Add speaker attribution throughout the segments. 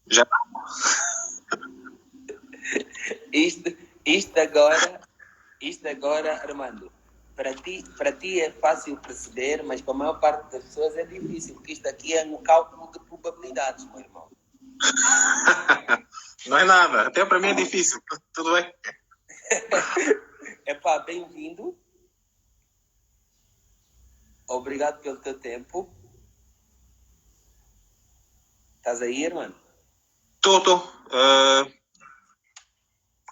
Speaker 1: Já.
Speaker 2: Isto agora, Armando, para ti é fácil perceber, mas para a maior parte das pessoas é difícil, porque isto aqui é um cálculo de probabilidades, meu irmão.
Speaker 1: Não é nada, até para mim é difícil. Tudo bem?
Speaker 2: Epá, bem-vindo. Obrigado pelo teu tempo. Estás aí, irmão?
Speaker 1: Estou.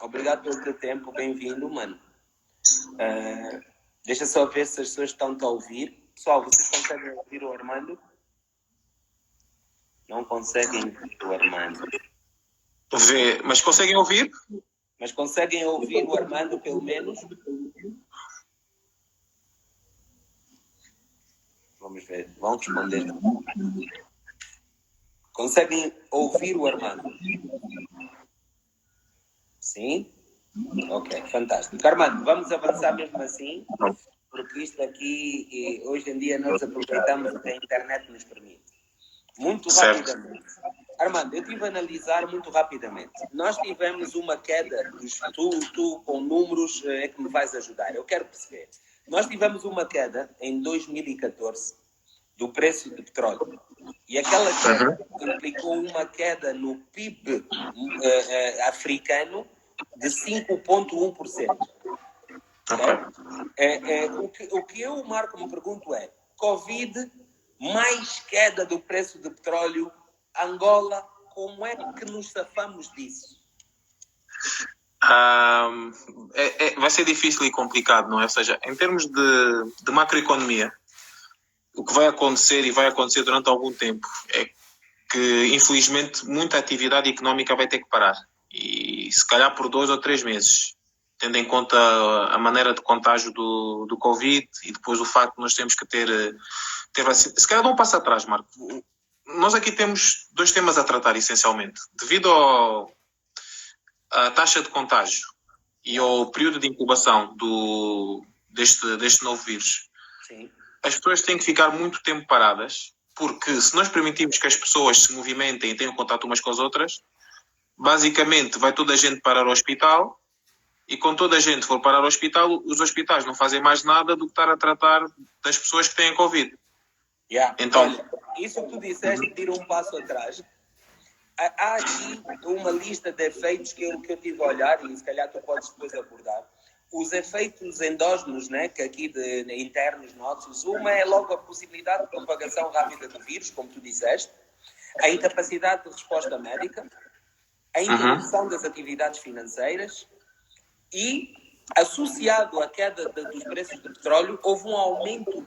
Speaker 2: Obrigado pelo teu tempo, bem-vindo, mano. Deixa só ver se as pessoas estão-te a ouvir. Pessoal, vocês conseguem ouvir o Armando? Não conseguem ouvir o Armando.
Speaker 1: Mas conseguem ouvir?
Speaker 2: Mas conseguem ouvir o Armando, pelo menos? Vamos ver, vão responder. Conseguem ouvir o Armando? Sim? Ok, fantástico. Armando, vamos avançar mesmo assim, porque isto aqui, hoje em dia, nós aproveitamos o que a internet nos permite. Muito rapidamente. Armando, eu estive a analisar muito rapidamente. Nós tivemos uma queda, tu com números é que me vais ajudar. Eu quero perceber. Nós tivemos uma queda em 2014 do preço do petróleo. E aquela queda implicou uma queda no PIB africano de 5,1%. O que eu, Marco, me pergunto é: Covid, mais queda do preço do petróleo, Angola, como é que nos safamos disso?
Speaker 1: Vai ser difícil e complicado, não é? Ou seja, em termos de macroeconomia, o que vai acontecer e vai acontecer durante algum tempo é que, infelizmente, muita atividade económica vai ter que parar. E se calhar por 2 ou 3 meses, tendo em conta a maneira de contágio do Covid e depois o facto de nós temos que ter vacina. Se calhar dá um passo atrás, Marco. Nós aqui temos 2 temas a tratar, essencialmente. Devido à taxa de contágio e ao período de incubação deste novo vírus,
Speaker 2: Sim.
Speaker 1: As pessoas têm que ficar muito tempo paradas, porque se nós permitirmos que as pessoas se movimentem e tenham contato umas com as outras, basicamente vai toda a gente parar ao hospital, e quando toda a gente for parar ao hospital, os hospitais não fazem mais nada do que estar a tratar das pessoas que têm Covid.
Speaker 2: Então, olha, isso que tu disseste, tira um passo atrás. Há aqui uma lista de efeitos que eu tive a olhar, e se calhar tu podes depois abordar. Os efeitos endógenos, né, que aqui internos nossos, uma é logo a possibilidade de propagação rápida do vírus, como tu disseste, a incapacidade de resposta médica, a interrupção das atividades financeiras e, associado à queda dos preços do petróleo, houve um aumento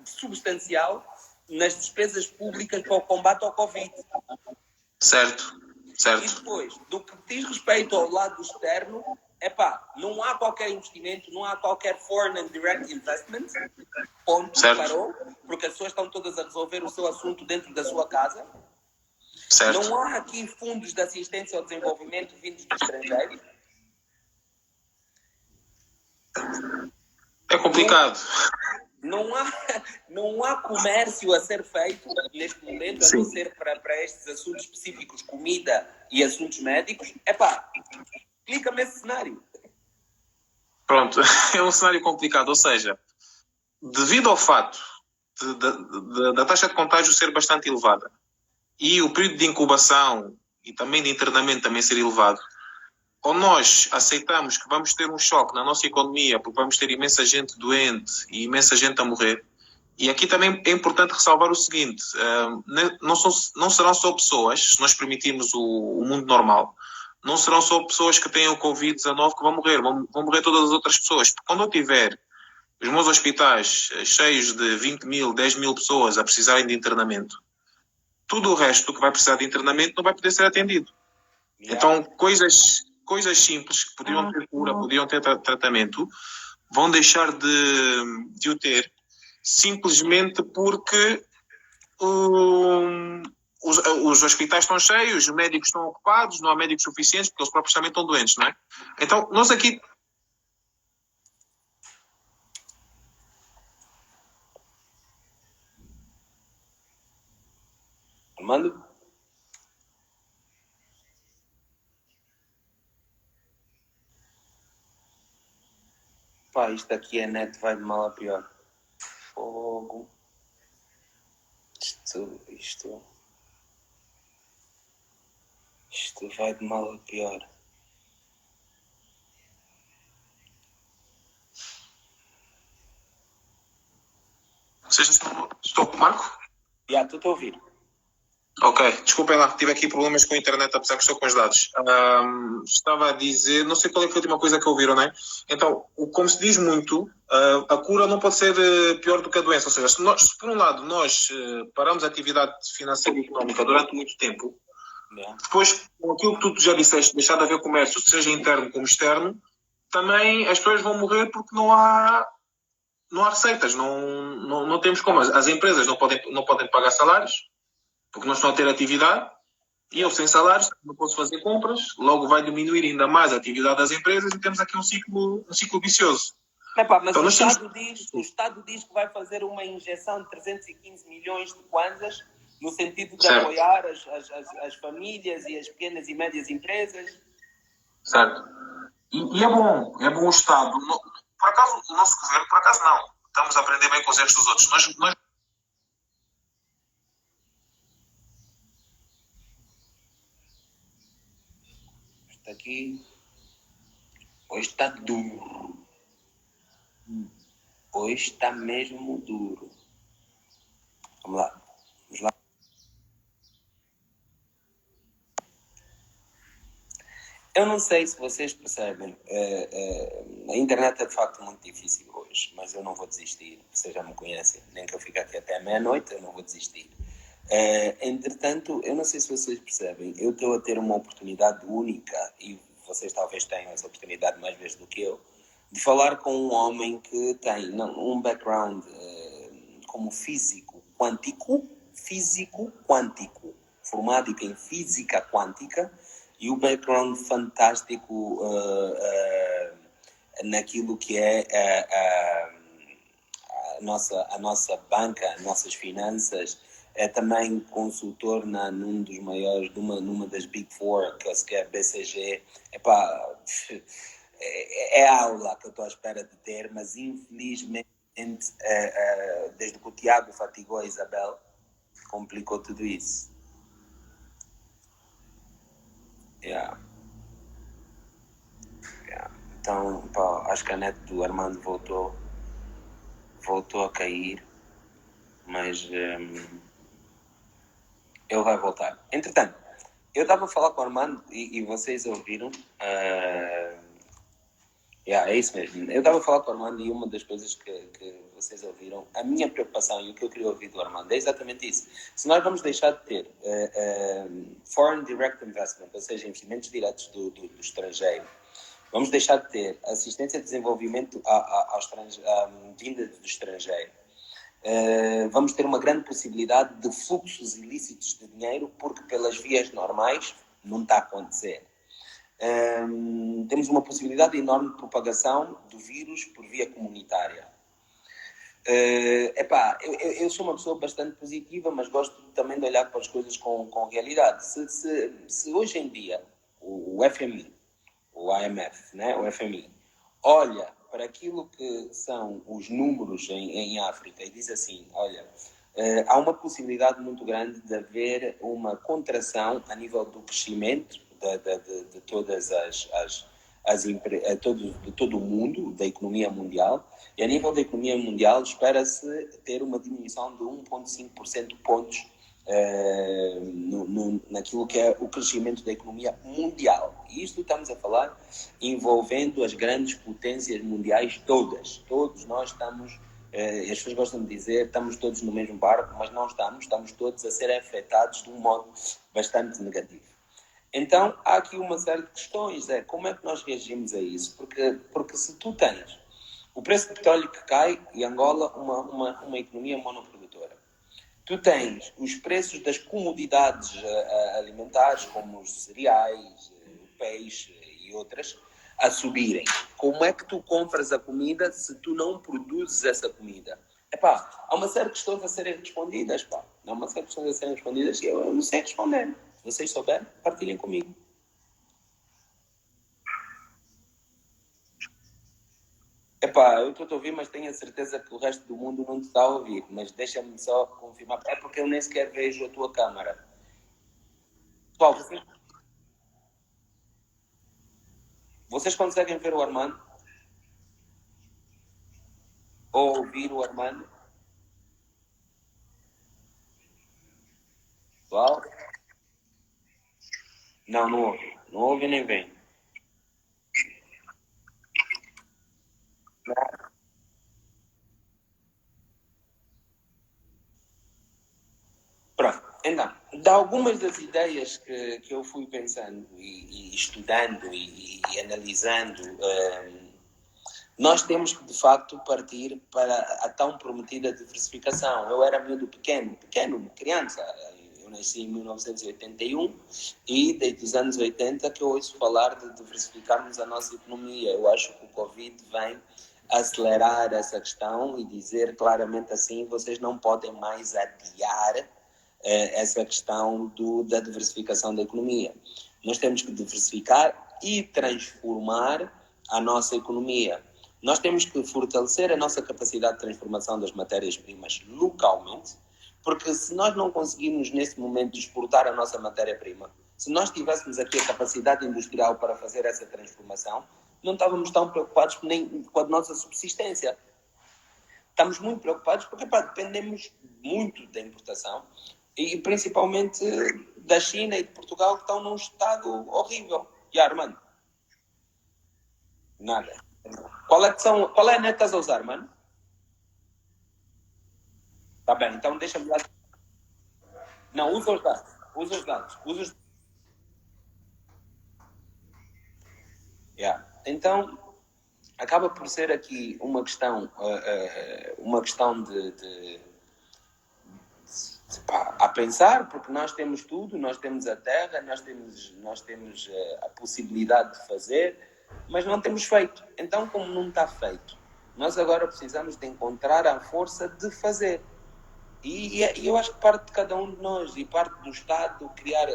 Speaker 2: substancial nas despesas públicas para o combate ao Covid.
Speaker 1: Certo.
Speaker 2: E depois, do que diz respeito ao lado externo, não há qualquer investimento, não há qualquer foreign and direct investment, ponto, parou, porque as pessoas estão todas a resolver o seu assunto dentro da sua casa.
Speaker 1: Certo.
Speaker 2: Não há aqui fundos de assistência ao desenvolvimento vindos do estrangeiro.
Speaker 1: É complicado.
Speaker 2: Não há comércio a ser feito neste momento, a não ser para estes assuntos específicos, comida e assuntos médicos. Explica-me esse cenário.
Speaker 1: Pronto, é um cenário complicado. Ou seja, devido ao fato da taxa de contágio ser bastante elevada e o período de incubação e também de internamento também ser elevado, ou nós aceitamos que vamos ter um choque na nossa economia porque vamos ter imensa gente doente e imensa gente a morrer. E aqui também é importante ressalvar o seguinte, não serão só pessoas, se nós permitirmos o mundo normal, não serão só pessoas que têm o Covid-19 que vão morrer, vão morrer todas as outras pessoas. Porque quando eu tiver os meus hospitais cheios de 20 mil, 10 mil pessoas a precisarem de internamento, tudo o resto que vai precisar de internamento não vai poder ser atendido. Então, coisas simples que podiam ter cura, podiam ter tratamento, vão deixar de o ter, simplesmente porque os hospitais estão cheios, os médicos estão ocupados, não há médicos suficientes, porque eles próprios também estão doentes, não é? Então, nós aqui...
Speaker 2: Armando? Pá, isto aqui é net, vai de mal a pior. Fogo. Isto vai de mal a pior.
Speaker 1: Vocês estou com o Marco?
Speaker 2: Já, estou a ouvir.
Speaker 1: Ok, desculpem lá, tive aqui problemas com a internet, apesar que estou com os dados. Estava a dizer, não sei qual é que foi a última coisa que ouviram, não é? Então, como se diz muito, a cura não pode ser pior do que a doença. Ou seja, se por um lado nós paramos a atividade financeira e económica durante muito tempo, depois, com aquilo que tu já disseste, deixar de haver comércio, seja interno como externo, também as pessoas vão morrer porque não há receitas, não temos como. As empresas não podem pagar salários, porque não estão a ter atividade, e eu sem salários não posso fazer compras, logo vai diminuir ainda mais a atividade das empresas e temos aqui um ciclo vicioso.
Speaker 2: Mas então, o Estado diz que vai fazer uma injeção de 315 milhões de kwanzas no sentido de apoiar as famílias e as pequenas e médias empresas.
Speaker 1: Certo. E é bom o Estado. Por acaso, o nosso governo, por acaso não. Estamos a aprender bem com os erros dos outros. Nós
Speaker 2: aqui hoje está duro. Hoje está mesmo duro. Vamos lá. Eu não sei se vocês percebem. A internet é de facto muito difícil hoje, mas eu não vou desistir. Vocês já me conhecem. Nem que eu fique aqui até meia-noite, eu não vou desistir. Entretanto, eu não sei se vocês percebem, eu estou a ter uma oportunidade única, e vocês talvez tenham essa oportunidade mais vezes do que eu, de falar com um homem que tem um background como físico quântico, formado em física quântica, e o background fantástico naquilo que é a nossa banca, as nossas finanças. É também consultor num dos maiores, numa das Big Four, que é a BCG. Epá, é a aula que eu estou à espera de ter, mas infelizmente, desde que o Tiago fatigou a Isabel, complicou tudo isso. Yeah. Então, pá, acho que a net do Armando voltou a cair, mas ele vai voltar. Entretanto, eu estava a falar com o Armando e vocês ouviram. É isso mesmo. Eu estava a falar com o Armando e uma das coisas que vocês ouviram, a minha preocupação e o que eu queria ouvir do Armando é exatamente isso. Se nós vamos deixar de ter foreign direct investment, ou seja, investimentos diretos do estrangeiro, vamos deixar de ter assistência de desenvolvimento vinda do estrangeiro. Vamos ter uma grande possibilidade de fluxos ilícitos de dinheiro, porque pelas vias normais não está a acontecer. Temos uma possibilidade enorme de propagação do vírus por via comunitária. Eu sou uma pessoa bastante positiva, mas gosto também de olhar para as coisas com realidade. Se hoje em dia o FMI, o IMF, né, o FMI, olha para aquilo que são os números em África e diz assim, olha, há uma possibilidade muito grande de haver uma contração a nível do crescimento de todas de todo o mundo, da economia mundial, e a nível da economia mundial espera-se ter uma diminuição de 1,5% pontos naquilo que é o crescimento da economia mundial. E isto estamos a falar envolvendo as grandes potências mundiais todas. Todos nós estamos, as pessoas gostam de dizer, estamos todos no mesmo barco, mas não estamos todos a ser afetados de um modo bastante negativo. Então, há aqui uma série de questões, como é que nós reagimos a isso? Porque se tu tens o preço do petróleo que cai e Angola uma economia monoprodutora, tu tens os preços das comodidades alimentares, como os cereais, o peixe e outras, a subirem. Como é que tu compras a comida se tu não produzes essa comida? Há uma série de questões a serem respondidas, Há uma série de questões a serem respondidas e eu não sei responder. Se vocês souberem, partilhem comigo. Epá, eu estou a ouvir, mas tenho a certeza que o resto do mundo não te está a ouvir. Mas deixa-me só confirmar. É porque eu nem sequer vejo a tua câmara. Pessoal, vocês conseguem ver o Armando? Ou ouvir o Armando? Pessoal? Não, não ouve. Não ouve nem vem. Pronto, então, de algumas das ideias que eu fui pensando e estudando e analisando, nós temos que, de facto, partir para a tão prometida diversificação. Eu era miúdo pequeno, criança. Eu nasci em 1981 e desde os anos 80 que eu ouço falar de diversificarmos a nossa economia. Eu acho que o Covid vem acelerar essa questão e dizer claramente assim, vocês não podem mais adiar essa questão da diversificação da economia. Nós temos que diversificar e transformar a nossa economia. Nós temos que fortalecer a nossa capacidade de transformação das matérias-primas localmente, porque se nós não conseguirmos nesse momento exportar a nossa matéria-prima, se nós tivéssemos aqui a capacidade industrial para fazer essa transformação, não estávamos tão preocupados nem com a nossa subsistência. Estamos muito preocupados porque dependemos muito da importação e principalmente da China e de Portugal, que estão num estado horrível. E Armando? Nada. Qual é a net que estás a usar, mano? Tá bem, então deixa-me lá. Não, usa os dados. Usa os dados. Yeah. Então, acaba por ser aqui uma questão a pensar, porque nós temos tudo, nós temos a terra, nós temos a possibilidade de fazer, mas não temos feito. Então, como não está feito, nós agora precisamos de encontrar a força de fazer. E eu acho que parte de cada um de nós e parte do Estado criar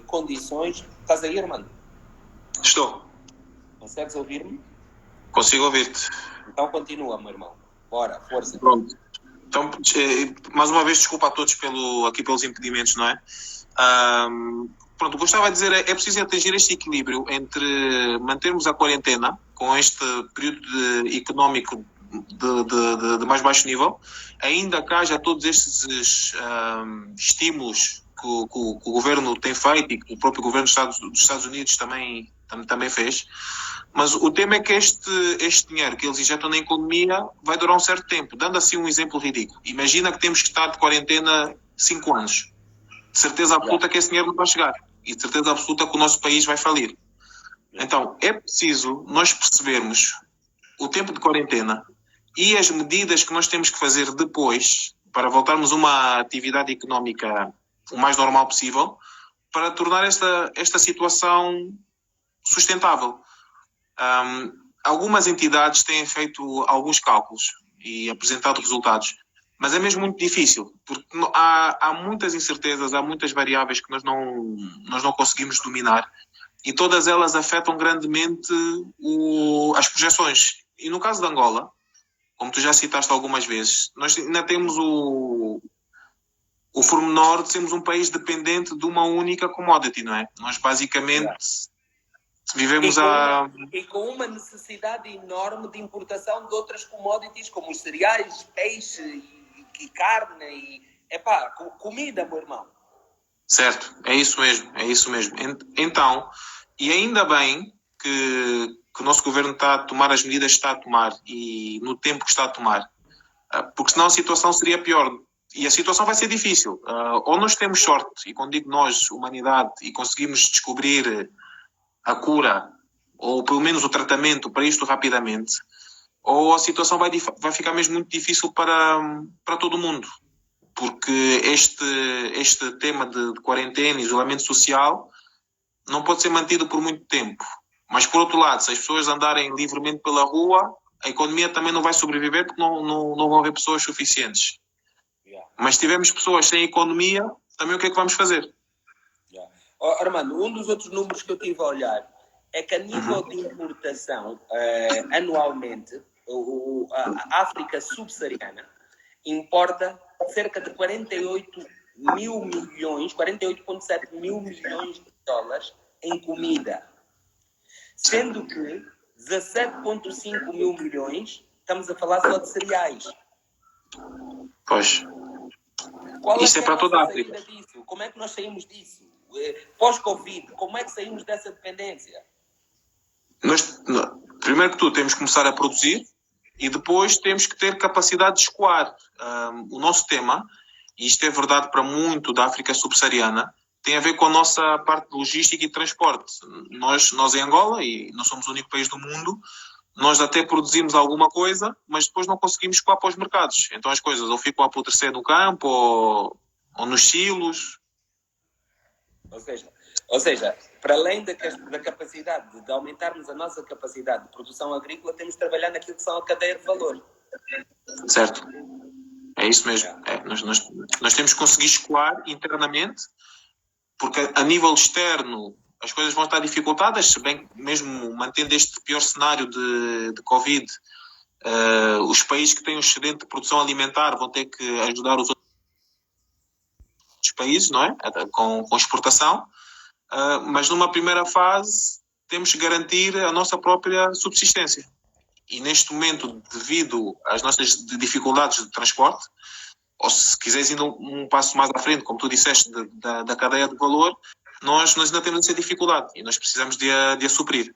Speaker 2: condições. Estás aí, Armando?
Speaker 1: Estou.
Speaker 2: Consegues ouvir-me?
Speaker 1: Consigo ouvir-te.
Speaker 2: Então continua, meu irmão. Bora, força.
Speaker 1: Pronto. Então, mais uma vez, desculpa a todos aqui pelos impedimentos, não é? Pronto, gostava de dizer, é preciso atingir este equilíbrio entre mantermos a quarentena com este período económico de mais baixo nível, ainda que haja todos estes estímulos que o governo tem feito e que o próprio governo dos Estados Unidos também fez. Mas o tema é que este dinheiro que eles injetam na economia vai durar um certo tempo. Dando assim um exemplo ridículo. Imagina que temos que estar de quarentena 5 anos. De certeza absoluta que esse dinheiro não vai chegar. E de certeza absoluta que o nosso país vai falir. Então, é preciso nós percebermos o tempo de quarentena e as medidas que nós temos que fazer depois para voltarmos a uma atividade económica o mais normal possível para tornar esta situação sustentável. Algumas entidades têm feito alguns cálculos e apresentado resultados, mas é mesmo muito difícil, porque há muitas incertezas, há muitas variáveis que nós não conseguimos dominar e todas elas afetam grandemente as projeções. E no caso de Angola, como tu já citaste algumas vezes, nós ainda temos o pormenor de sermos um país dependente de uma única commodity, não é? Nós basicamente vivemos
Speaker 2: e com uma necessidade enorme de importação de outras commodities, como os cereais, peixe e carne e comida, meu irmão.
Speaker 1: Certo, é isso mesmo. Então, e ainda bem que o nosso governo está a tomar as medidas que está a tomar e no tempo que está a tomar, porque senão a situação seria pior. E a situação vai ser difícil. Ou nós temos sorte, e quando digo nós, humanidade, e conseguimos descobrir a cura, ou pelo menos o tratamento para isto rapidamente, ou a situação vai ficar mesmo muito difícil para todo mundo. Porque este tema de quarentena e isolamento social não pode ser mantido por muito tempo. Mas, por outro lado, se as pessoas andarem livremente pela rua, a economia também não vai sobreviver porque não vão haver pessoas suficientes. Mas se tivermos pessoas sem economia, também o que é que vamos fazer?
Speaker 2: Armando, um dos outros números que eu tive a olhar é que a nível de importação, anualmente, a África subsaariana importa cerca de 48 mil milhões, 48,7 mil milhões de dólares em comida. Sendo que 17,5 mil milhões, estamos a falar só de cereais.
Speaker 1: Pois.
Speaker 2: Qual
Speaker 1: Isto
Speaker 2: é
Speaker 1: para
Speaker 2: a
Speaker 1: toda a
Speaker 2: nossa
Speaker 1: África.
Speaker 2: saída disso? Como é que nós saímos disso? Pós-Covid, como é que saímos dessa dependência?
Speaker 1: Primeiro que tudo, temos que começar a produzir e depois temos que ter capacidade de escoar. O nosso tema, e isto é verdade para muito da África subsaariana, tem a ver com a nossa parte de logística e transporte. Nós em Angola, e não somos o único país do mundo, nós até produzimos alguma coisa, mas depois não conseguimos escoar para os mercados. Então as coisas ou ficam a apodrecer no campo ou nos silos.
Speaker 2: Ou seja, para além da capacidade de aumentarmos a nossa capacidade de produção agrícola, temos de trabalhar naquilo que são a cadeia de valor.
Speaker 1: Certo. É isso mesmo. Nós temos que conseguir escoar internamente, porque a nível externo as coisas vão estar dificultadas, se bem que mesmo mantendo este pior cenário de Covid, os países que têm um excedente de produção alimentar vão ter que ajudar os outros países, não é? Com exportação. Mas numa primeira fase temos que garantir a nossa própria subsistência. E neste momento, devido às nossas dificuldades de transporte, ou se quiseres ir um passo mais à frente, como tu disseste, da cadeia de valor, nós ainda temos essa dificuldade e nós precisamos de a suprir.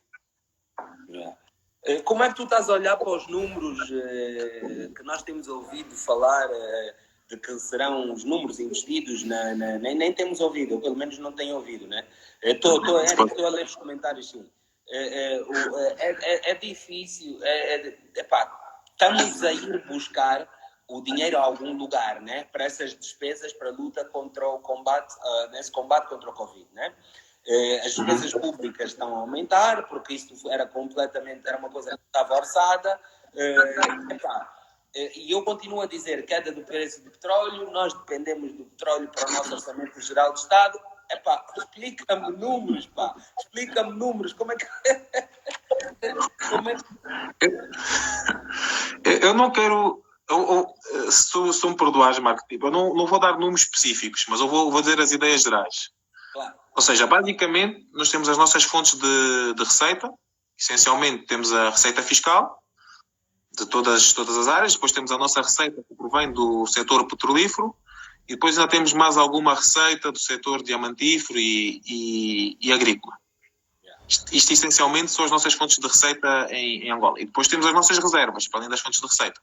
Speaker 2: Como é que tu estás a olhar para os números que nós temos ouvido falar de que serão os números investidos nem temos ouvido, eu pelo menos não tenho ouvido, né? Estou a ler os comentários, sim. É difícil, estamos a ir buscar o dinheiro a algum lugar, né? Para essas despesas, para a luta contra o combate, nesse combate contra o Covid, né? As despesas públicas estão a aumentar, porque isto era uma coisa que estava orçada. E eu continuo a dizer, queda do preço do petróleo, nós dependemos do petróleo para o nosso orçamento geral do Estado. Explica-me números, explica-me números, como é que...
Speaker 1: Eu não quero... se tu me perdoares, Marco, eu não vou dar números específicos, mas eu vou dizer as ideias gerais.
Speaker 2: Claro.
Speaker 1: Ou seja, basicamente, nós temos as nossas fontes de receita. Essencialmente, temos a receita fiscal de todas as áreas. Depois temos a nossa receita que provém do setor petrolífero. E depois ainda temos mais alguma receita do setor diamantífero e agrícola. Isto essencialmente são as nossas fontes de receita em Angola. E depois temos as nossas reservas, para além das fontes de receita.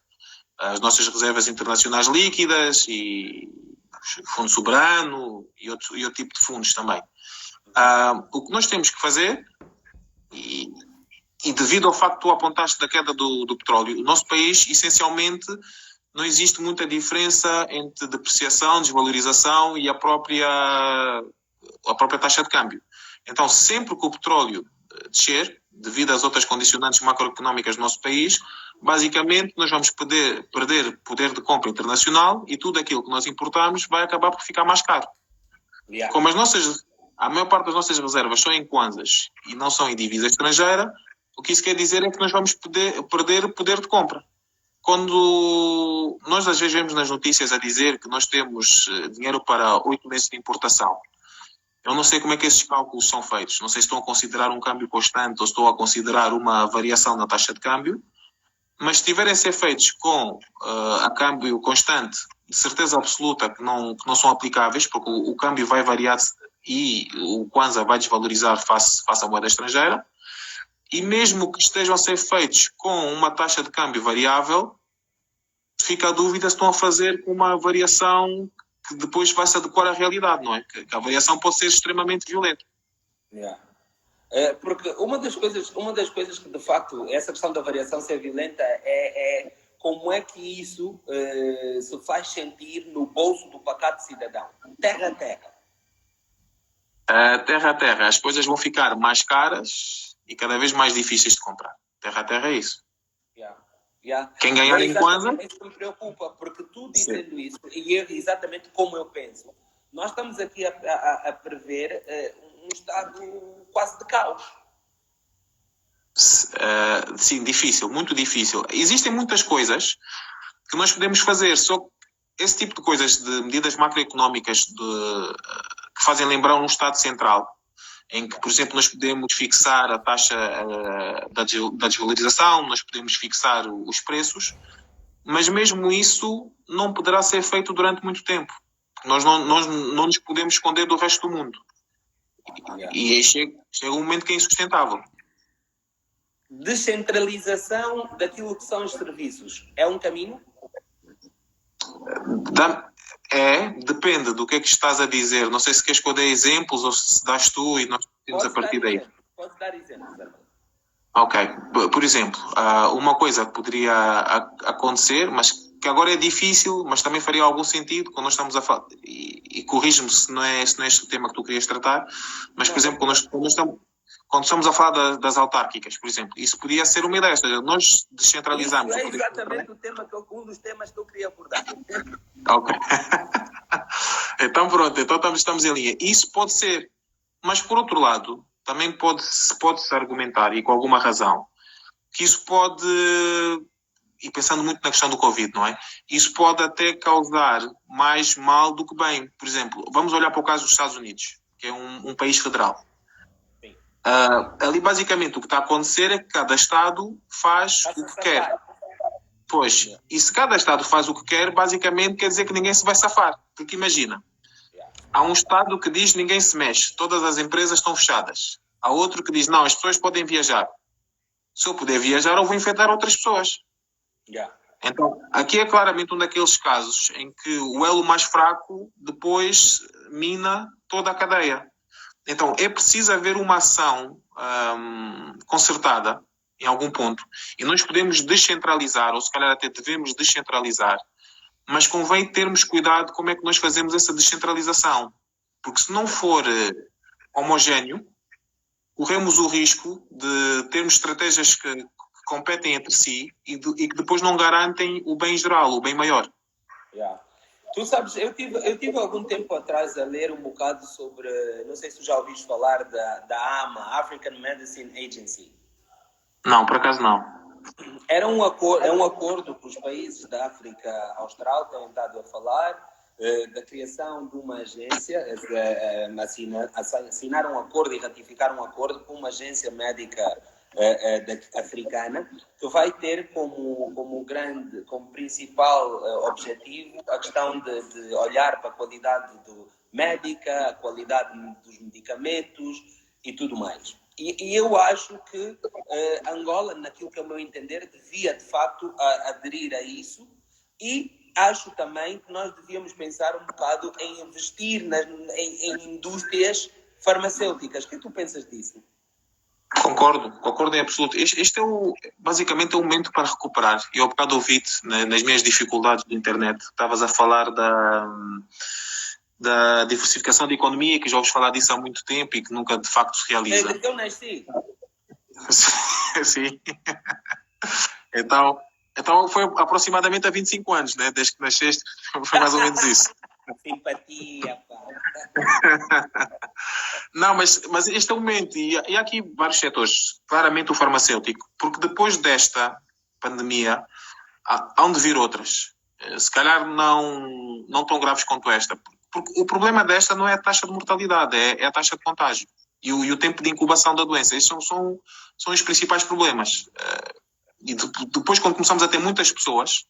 Speaker 1: As nossas reservas internacionais líquidas e fundo soberano e outro tipo de fundos também. O que nós temos que fazer, e devido ao facto que tu apontaste da queda do petróleo, o nosso país, essencialmente, não existe muita diferença entre depreciação, desvalorização e a própria taxa de câmbio. Então, sempre que o petróleo descer, devido às outras condicionantes macroeconómicas do nosso país, basicamente nós vamos perder poder de compra internacional e tudo aquilo que nós importamos vai acabar por ficar mais caro.
Speaker 2: Yeah.
Speaker 1: Como a maior parte das nossas reservas são em kwanzas e não são em divisa estrangeira, o que isso quer dizer é que nós vamos perder poder de compra. Quando nós às vezes vemos nas notícias a dizer que nós temos dinheiro para 8 meses de importação, eu não sei como é que esses cálculos são feitos. Não sei se estão a considerar um câmbio constante ou se estão a considerar uma variação na taxa de câmbio, mas se tiverem a ser feitos com a câmbio constante, de certeza absoluta que não são aplicáveis, porque o câmbio vai variar e o kwanza vai desvalorizar face à moeda estrangeira. E mesmo que estejam a ser feitos com uma taxa de câmbio variável, fica a dúvida se estão a fazer com uma variação que depois vai se adequar à realidade, não é? Que a variação pode ser extremamente violenta.
Speaker 2: Yeah. Porque uma das coisas que, de facto, essa questão da variação ser violenta é como é que isso se faz sentir no bolso do pacato cidadão. Terra a terra.
Speaker 1: Terra a terra. As coisas vão ficar mais caras e cada vez mais difíceis de comprar. Terra a terra é isso.
Speaker 2: Yeah.
Speaker 1: Quem ganhar em kwanza...
Speaker 2: Isso me preocupa, porque tu dizendo isso, e é exatamente como eu penso, nós estamos aqui a prever um estado quase de caos.
Speaker 1: Sim, difícil, muito difícil. Existem muitas coisas que nós podemos fazer, só que esse tipo de coisas, de medidas macroeconómicas que fazem lembrar um Estado central, em que, por exemplo, nós podemos fixar a taxa da desvalorização, nós podemos fixar os preços, mas mesmo isso não poderá ser feito durante muito tempo. Nós não nos podemos esconder do resto do mundo. E aí chega um momento que é insustentável.
Speaker 2: Descentralização daquilo que são os serviços é um caminho?
Speaker 1: Depende do que é que estás a dizer. Não sei se queres que eu dê exemplos ou se dás tu e nós temos a partir daí.
Speaker 2: Podes dar exemplos, Armando.
Speaker 1: Ok. Por exemplo, uma coisa que poderia acontecer, mas que agora é difícil, mas também faria algum sentido quando nós estamos a falar, e corrige-me se não é este o tema que tu querias tratar, mas, por exemplo, quando estamos a falar das autárquicas, por exemplo, isso podia ser uma ideia, ou seja, nós descentralizamos.
Speaker 2: Isso é exatamente um dos temas que eu queria abordar.
Speaker 1: Ok. Então pronto, então estamos em linha. Isso pode ser, mas por outro lado, também pode-se argumentar, e com alguma razão, que isso pode, e pensando muito na questão do Covid, não é? Isso pode até causar mais mal do que bem. Por exemplo, vamos olhar para o caso dos Estados Unidos, que é um país federal. Ali basicamente o que está a acontecer é que cada Estado faz o que quer. Pois, e se cada Estado faz o que quer, basicamente quer dizer que ninguém se vai safar. Porque imagina, há um Estado que diz ninguém se mexe, todas as empresas estão fechadas. Há outro que diz não, as pessoas podem viajar. Se eu puder viajar, eu vou infectar outras pessoas. Então, aqui é claramente um daqueles casos em que o elo mais fraco depois mina toda a cadeia. Então, é preciso haver uma ação concertada em algum ponto. E nós podemos descentralizar, ou se calhar até devemos descentralizar, mas convém termos cuidado como é que nós fazemos essa descentralização. Porque se não for homogéneo, corremos o risco de termos estratégias que competem entre si e que depois não garantem o bem geral, o bem maior.
Speaker 2: Tu sabes, eu tive algum tempo atrás a ler um bocado sobre, não sei se tu já ouviste falar da AMA, African Medicine Agency.
Speaker 1: Não, por acaso não.
Speaker 2: É um acordo que os países da África Austral têm estado a falar da criação de uma agência, assinar um acordo e ratificar um acordo com uma agência médica africana, que vai ter como principal objetivo a questão de olhar para a qualidade médica, a qualidade dos medicamentos e tudo mais. E eu acho que Angola, naquilo que é o meu entender, devia de facto aderir a isso, e acho também que nós devíamos pensar um bocado em investir em indústrias farmacêuticas. O que tu pensas disso?
Speaker 1: Concordo em absoluto. Este basicamente é o momento para recuperar. Eu há bocado ouvi-te nas minhas dificuldades de internet. Estavas a falar da diversificação da economia, que já ouves falar disso há muito tempo e que nunca de facto se realiza.
Speaker 2: Desde que eu nasci.
Speaker 1: Sim. Então foi aproximadamente há 25 anos, né? Desde que nasceste, foi mais ou menos isso.
Speaker 2: Simpatia, pá.
Speaker 1: Não, mas este é o momento, e há aqui vários setores, claramente o farmacêutico, porque depois desta pandemia há de vir outras, se calhar não tão graves quanto esta, porque o problema desta não é a taxa de mortalidade, é a taxa de contágio e o tempo de incubação da doença. Esses são os principais problemas. E depois, quando começamos a ter muitas pessoas,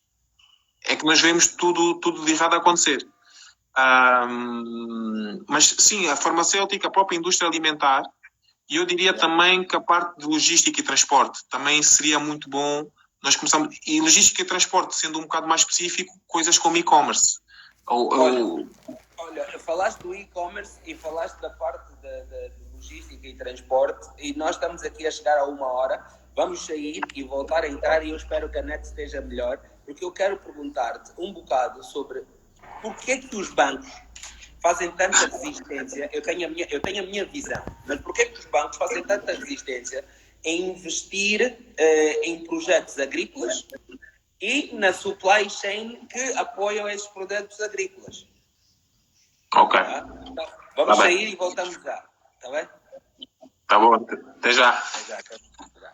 Speaker 1: é que nós vemos tudo de errado a acontecer. Mas sim, a farmacêutica, a própria indústria alimentar, e eu diria também que a parte de logística e transporte também seria muito bom. Nós começamos, e logística e transporte, sendo um bocado mais específico, coisas como e-commerce.
Speaker 2: Olha, falaste do e-commerce e falaste da parte de logística e transporte, e nós estamos aqui a chegar a 1 hora. Vamos sair e voltar a entrar, e eu espero que a net esteja melhor, porque eu quero perguntar-te um bocado sobre porquê que os bancos fazem tanta resistência. Eu tenho a minha visão, mas porquê que os bancos fazem tanta resistência em investir em projetos agrícolas e na supply chain que apoiam esses projetos agrícolas?
Speaker 1: Ok.
Speaker 2: Tá? Então, vamos sair e voltamos já. Está bem?
Speaker 1: Tá bom. Até já.
Speaker 2: Até já.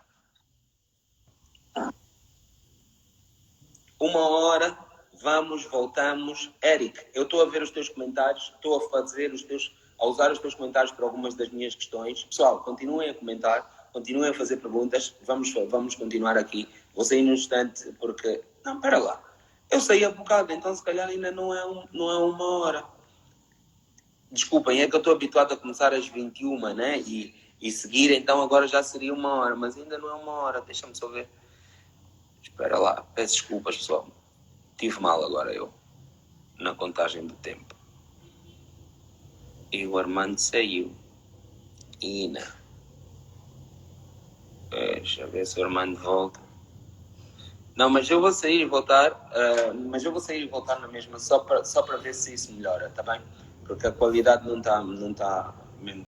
Speaker 2: 1 hora, vamos, voltamos. Eric, eu estou a ver os teus comentários, estou a usar os teus comentários para algumas das minhas questões. Pessoal, continuem a comentar, continuem a fazer perguntas, vamos continuar aqui. Vou sair num instante porque... Não, espera lá. Eu saí há bocado, então se calhar ainda não é 1 hora. Desculpem, é que eu estou habituado a começar às 21, né? E seguir, então agora já seria 1 hora, mas ainda não é 1 hora, deixa-me só ver. Espera lá, peço desculpas, pessoal. Tive mal agora eu, na contagem do tempo. E o Armando saiu. Ina. Deixa eu ver se o Armando volta. Não, mas eu vou sair e voltar, na mesma, só para ver se isso melhora, tá bem? Porque a qualidade não está mesmo